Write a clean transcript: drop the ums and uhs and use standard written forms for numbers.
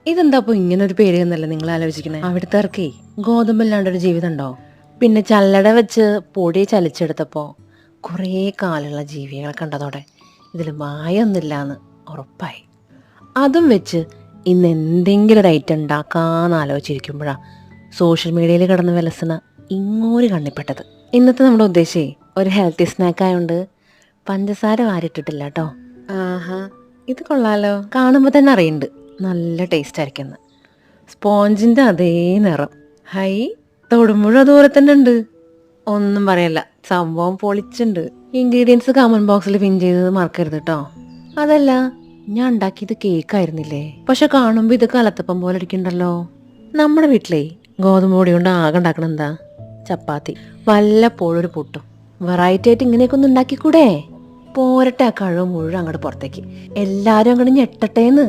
ഇതെന്താ അപ്പൊ ഇങ്ങനെ ഒരു പേര് എന്നല്ല നിങ്ങൾ ആലോചിക്കണേ? അവിടുത്തെ ഗോതമ്പില്ലാണ്ടൊരു ജീവിതം ഉണ്ടോ? പിന്നെ ചല്ലട വെച്ച് പൊടി ചലിച്ചെടുത്തപ്പോ കുറേ കാലുള്ള ജീവികളെ കണ്ടതോടെ ഇതിൽ മായൊന്നുമില്ലാന്ന് ഉറപ്പായി. അതും വെച്ച് ഇന്ന് എന്തെങ്കിലും ഒരു ഐറ്റം ഉണ്ടാക്കാന്ന് ആലോചിച്ചിരിക്കുമ്പോഴാണ് സോഷ്യൽ മീഡിയയിൽ കിടന്ന് വിലസണ ഇങ്ങോര് കണ്ണിപ്പെട്ടത്. ഇന്നത്തെ നമ്മുടെ ഉദ്ദേശേ ഒരു ഹെൽത്തി സ്നാക്കായോണ്ട് പഞ്ചസാര വാരിട്ടിട്ടില്ല കേട്ടോ. ആഹാ, ഇത് കൊള്ളാലോ. കാണുമ്പോൾ തന്നെ അറിയുന്നുണ്ട് നല്ല ടേസ്റ്റ് ആയിരിക്കുന്നു. സ്പോഞ്ചിൻ്റെ അതേ നിറം. ഹൈ, തൊടുമ്പോഴും അതുപോലെ തന്നെ ഉണ്ട്. ഒന്നും പറയല്ല, സംഭവം പൊളിച്ചുണ്ട്. ഇൻഗ്രീഡിയൻസ് കമന്റ് ബോക്സിൽ പിൻ ചെയ്തത് മറക്കരുത് കേട്ടോ. അതല്ല, ഞാൻ ഉണ്ടാക്കിയത് കേക്കായിരുന്നില്ലേ? പക്ഷെ കാണുമ്പോൾ ഇത് കലത്തപ്പം പോലെ ഇരിക്കണ്ടല്ലോ. നമ്മുടെ വീട്ടിലേ ഗോതമ്പ് പൊടി കൊണ്ട് ആകെ ഉണ്ടാക്കണ എന്താ? ചപ്പാത്തി, വല്ലപ്പോഴും ഒരു പുട്ടും. വെറൈറ്റി ആയിട്ട് ഇങ്ങനെയൊക്കെ ഒന്ന് ഉണ്ടാക്കിക്കൂടെ? പോരട്ടെ ആ കഴിവ് മുഴുവൻ അങ്ങോട്ട് പുറത്തേക്ക്. എല്ലാവരും അങ്ങോട്ട് ഞെട്ടട്ടേന്ന്.